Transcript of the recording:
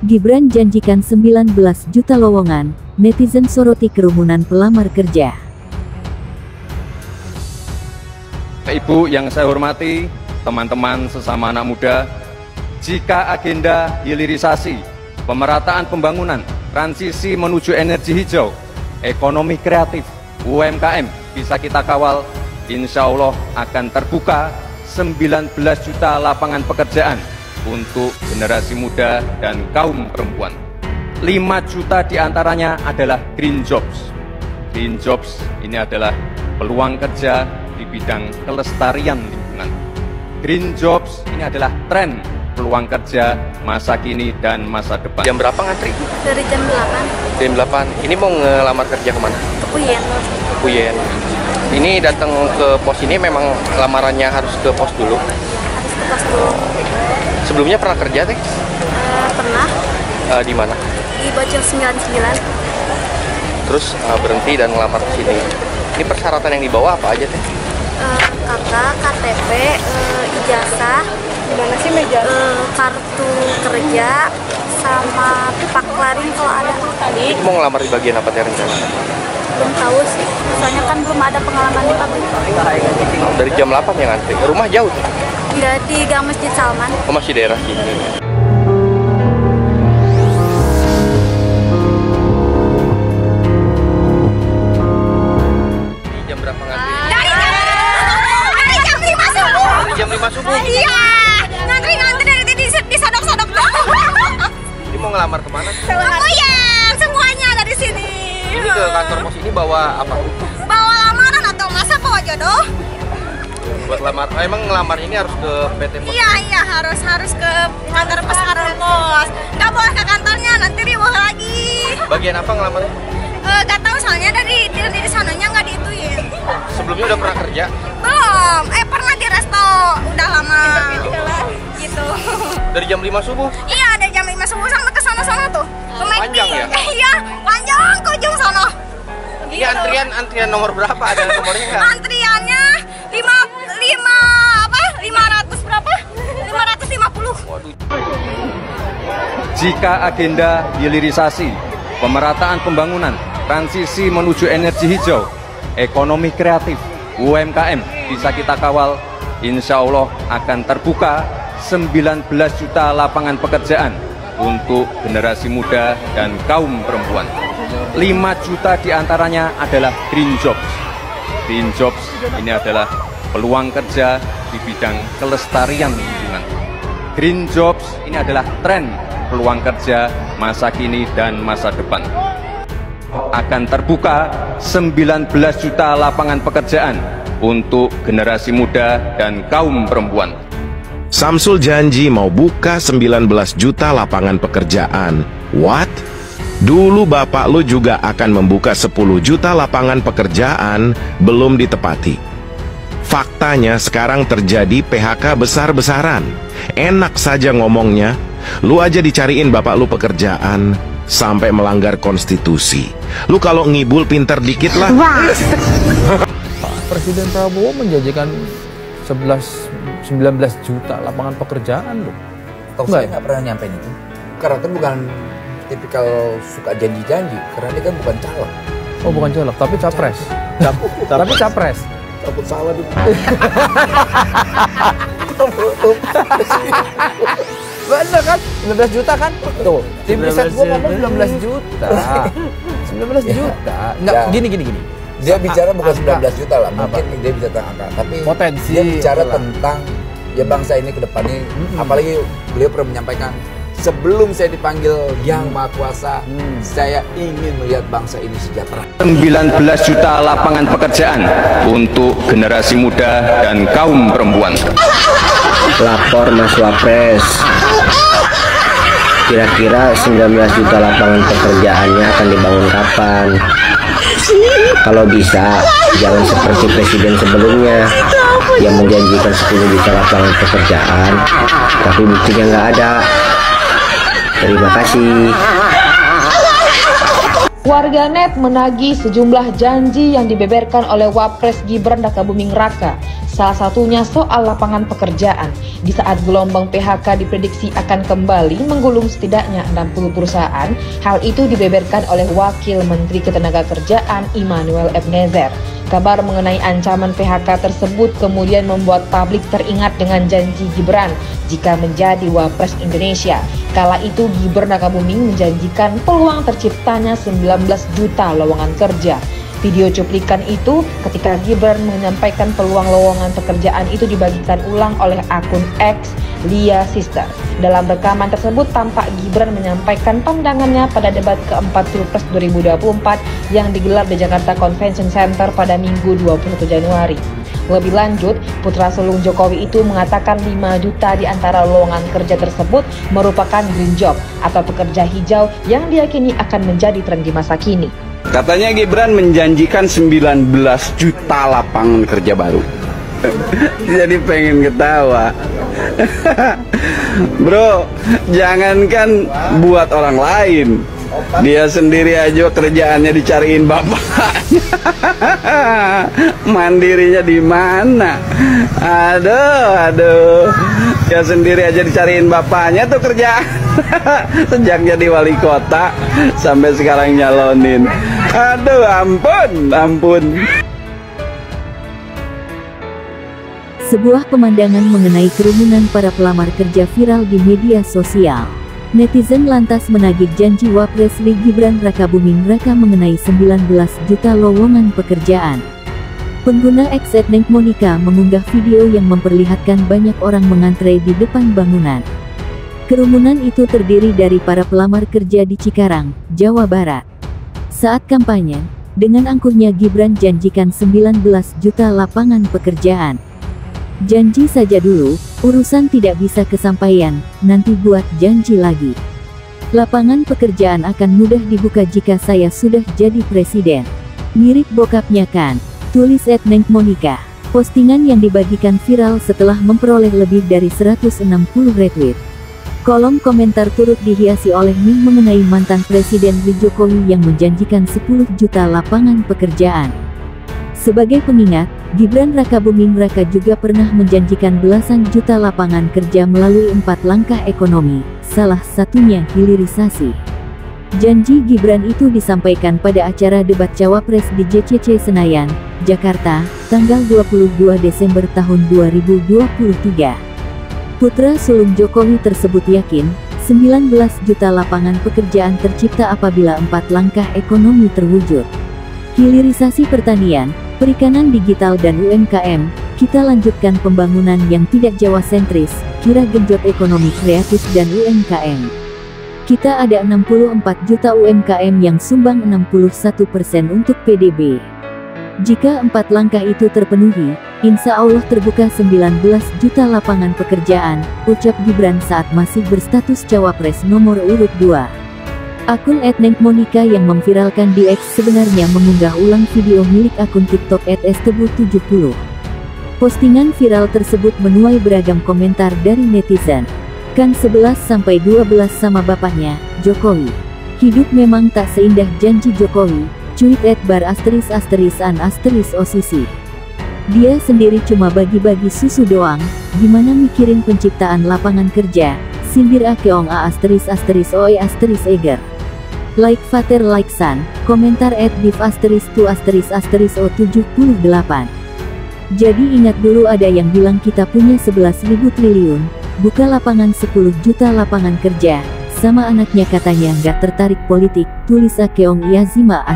Gibran janjikan 19 juta lowongan, netizen soroti kerumunan pelamar kerja. Ibu yang saya hormati, teman-teman sesama anak muda, jika agenda hilirisasi, pemerataan pembangunan, transisi menuju energi hijau, ekonomi kreatif, UMKM bisa kita kawal, insya Allah akan terbuka 19 juta lapangan pekerjaan untuk generasi muda dan kaum perempuan. 5 juta diantaranya adalah green jobs. Green jobs ini adalah peluang kerja di bidang kelestarian lingkungan. Green jobs ini adalah tren peluang kerja masa kini dan masa depan. Jam berapa ngantri? Dari jam 8. Jam 8. Ini mau ngelamar kerja kemana? Ke Puyen. Puyen. Ini datang ke pos ini memang lamarannya harus ke pos dulu? Harus ke pos dulu. Sebelumnya pernah kerja, Teh? Pernah. Di mana? Di Bojong 99. Terus berhenti dan ngelamar ke sini. Ini persyaratan yang dibawa apa aja, Teh? Kakak, KTP, ijazah. Gimana sih meja? Kartu kerja, sama pak klaring kalau ada. Ini mau ngelamar di bagian apa, Teh, rencana? Belum tahu sih. Soalnya kan belum ada pengalaman di pabrik. Dari jam 8 ya ngantri? Rumah jauh, Teh? Di Gang Masjid Salman. Oh, masih daerah sini. Jam berapa ngantri? Dari jam 5 subuh. Dari jam 5 subuh? Iya. Ngantri dari tadi disodok-sodok tuh. Ini mau ngelamar kemana? Oh ya, semuanya dari sini. Ini ke kantor pos ini bawa apa? Bawa lamaran atau masa bawa jodoh? Buat lamar, emang ngelamar ini harus ke PT Pos? Iya, harus ke kantor pos. Nggak boleh ke kantornya, nanti ribuh lagi. Bagian apa ngelamarnya? Gak tahu soalnya dari sananya nggak diituin. Sebelumnya udah pernah kerja? Belum, pernah di resto, udah lama. Gitu. Dari jam 5 subuh? Iya, dari jam 5 subuh sampai ke sana tuh. Ke McD. Panjang ya? Iya, panjang ke ujung sono. Ini antrian nomor berapa? Ada nomornya nggak? Antriannya 500 berapa? 550. Waduh. Jika agenda hilirisasi, pemerataan pembangunan, transisi menuju energi hijau, ekonomi kreatif, UMKM bisa kita kawal, insya Allah akan terbuka 19 juta lapangan pekerjaan untuk generasi muda dan kaum perempuan. 5 juta diantaranya adalah green jobs. Green jobs ini adalah peluang kerja di bidang kelestarian lingkungan. Green jobs ini adalah tren peluang kerja masa kini dan masa depan. Akan terbuka 19 juta lapangan pekerjaan untuk generasi muda dan kaum perempuan. Samsul janji mau buka 19 juta lapangan pekerjaan. What? Dulu bapak lu juga akan membuka 10 juta lapangan pekerjaan, belum ditepati. Faktanya sekarang terjadi PHK besar-besaran. Enak saja ngomongnya. Lu aja dicariin bapak lu pekerjaan sampai melanggar konstitusi. Lu kalau ngibul pinter dikit lah. Presiden Prabowo menjanjikan 19 juta lapangan pekerjaan loh. Saya nggak pernah nyampein itu. Karena kan bukan tipikal suka janji-janji. Karena dia kan bukan caleg. Oh, bukan caleg, tapi capres. Tapi capres. Takut salah di. Bener kan? 19 juta kan? Tuh, tim riset gua ngomong 19 juta. 19 juta. Enggak, gini. Dia bicara bukan 19 juta lah, mungkin dia bisa tentang angka, tapi potensi dia bicara tentang ya bangsa ini ke depannya. Apalagi beliau pernah menyampaikan, sebelum saya dipanggil Yang Maha Kuasa, saya ingin melihat bangsa ini sejahtera. 19 juta lapangan pekerjaan untuk generasi muda dan kaum perempuan. Lapor Mas Wapres, kira-kira 19 juta lapangan pekerjaannya akan dibangun kapan? Kalau bisa, jangan seperti presiden sebelumnya yang menjanjikan 10 juta lapangan pekerjaan, tapi buktinya nggak ada. Terima kasih. Warganet menagih sejumlah janji yang dibeberkan oleh Wapres Gibran Rakabuming Raka. Salah satunya soal lapangan pekerjaan. Di saat gelombang PHK diprediksi akan kembali menggulung setidaknya 60 perusahaan, hal itu dibeberkan oleh Wakil Menteri Ketenagakerjaan Immanuel Ebenezer. Kabar mengenai ancaman PHK tersebut kemudian membuat publik teringat dengan janji Gibran jika menjadi Wapres Indonesia. Kala itu Gibran Rakabuming menjanjikan peluang terciptanya 19 juta lowongan kerja. Video cuplikan itu ketika Gibran menyampaikan peluang lowongan pekerjaan itu dibagikan ulang oleh akun X Lia Sister. Dalam rekaman tersebut tampak Gibran menyampaikan pandangannya pada debat keempat Pilpres 2024 yang digelar di Jakarta Convention Center pada Minggu 21 Januari. Lebih lanjut, putra sulung Jokowi itu mengatakan 5 juta di antara lowongan kerja tersebut merupakan green job atau pekerja hijau yang diyakini akan menjadi tren di masa kini. Katanya Gibran menjanjikan 19 juta lapangan kerja baru. Jadi pengen ketawa. Bro, jangankan buat orang lain, dia sendiri aja kerjaannya dicariin bapaknya. Mandirinya di mana? Aduh. Dia sendiri aja dicariin bapaknya tuh kerjaan. Sejak jadi wali kota sampai sekarang nyalonin. Aduh, ampun. Sebuah pemandangan mengenai kerumunan para pelamar kerja viral di media sosial. Netizen lantas menagih janji Wapres Gibran Rakabuming Raka mengenai 19 juta lowongan pekerjaan. Pengguna X @Monica mengunggah video yang memperlihatkan banyak orang mengantre di depan bangunan. Kerumunan itu terdiri dari para pelamar kerja di Cikarang, Jawa Barat. Saat kampanye, dengan angkuhnya Gibran janjikan 19 juta lapangan pekerjaan. Janji saja dulu, urusan tidak bisa kesampaian, nanti buat janji lagi. Lapangan pekerjaan akan mudah dibuka jika saya sudah jadi presiden. Mirip bokapnya kan? Tulis @Monica. Postingan yang dibagikan viral setelah memperoleh lebih dari 160 retweet. Kolom komentar turut dihiasi oleh meme mengenai mantan Presiden Jokowi yang menjanjikan 10 juta lapangan pekerjaan. Sebagai pengingat, Gibran Rakabuming Raka juga pernah menjanjikan belasan juta lapangan kerja melalui 4 langkah ekonomi, salah satunya hilirisasi. Janji Gibran itu disampaikan pada acara debat Cawapres di JCC Senayan, Jakarta, tanggal 22 Desember tahun 2023. Putra sulung Jokowi tersebut yakin, 19 juta lapangan pekerjaan tercipta apabila 4 langkah ekonomi terwujud. Hilirisasi pertanian, perikanan digital dan UMKM, kita lanjutkan pembangunan yang tidak Jawa sentris, kira genjot ekonomi kreatif dan UMKM. Kita ada 64 juta UMKM yang sumbang 61% untuk PDB. Jika 4 langkah itu terpenuhi, insya Allah terbuka 19 juta lapangan pekerjaan, ucap Gibran saat masih berstatus Cawapres nomor urut 2. Akun @Monica yang memviralkan di X sebenarnya mengunggah ulang video milik akun TikTok @stebu70. Postingan viral tersebut menuai beragam komentar dari netizen. Kan 11-12 sama bapaknya, Jokowi. Hidup memang tak seindah janji Jokowi, cuit @bar**OCC. Dia sendiri cuma bagi-bagi susu doang, gimana mikirin penciptaan lapangan kerja, sindir Akeong **OE**Eger. Like Fater like San, komentar @div***O78. Jadi ingat dulu ada yang bilang kita punya 11.000 triliun, buka lapangan 10 juta lapangan kerja, sama anaknya katanya nggak tertarik politik, tulis Akeong Yazima **.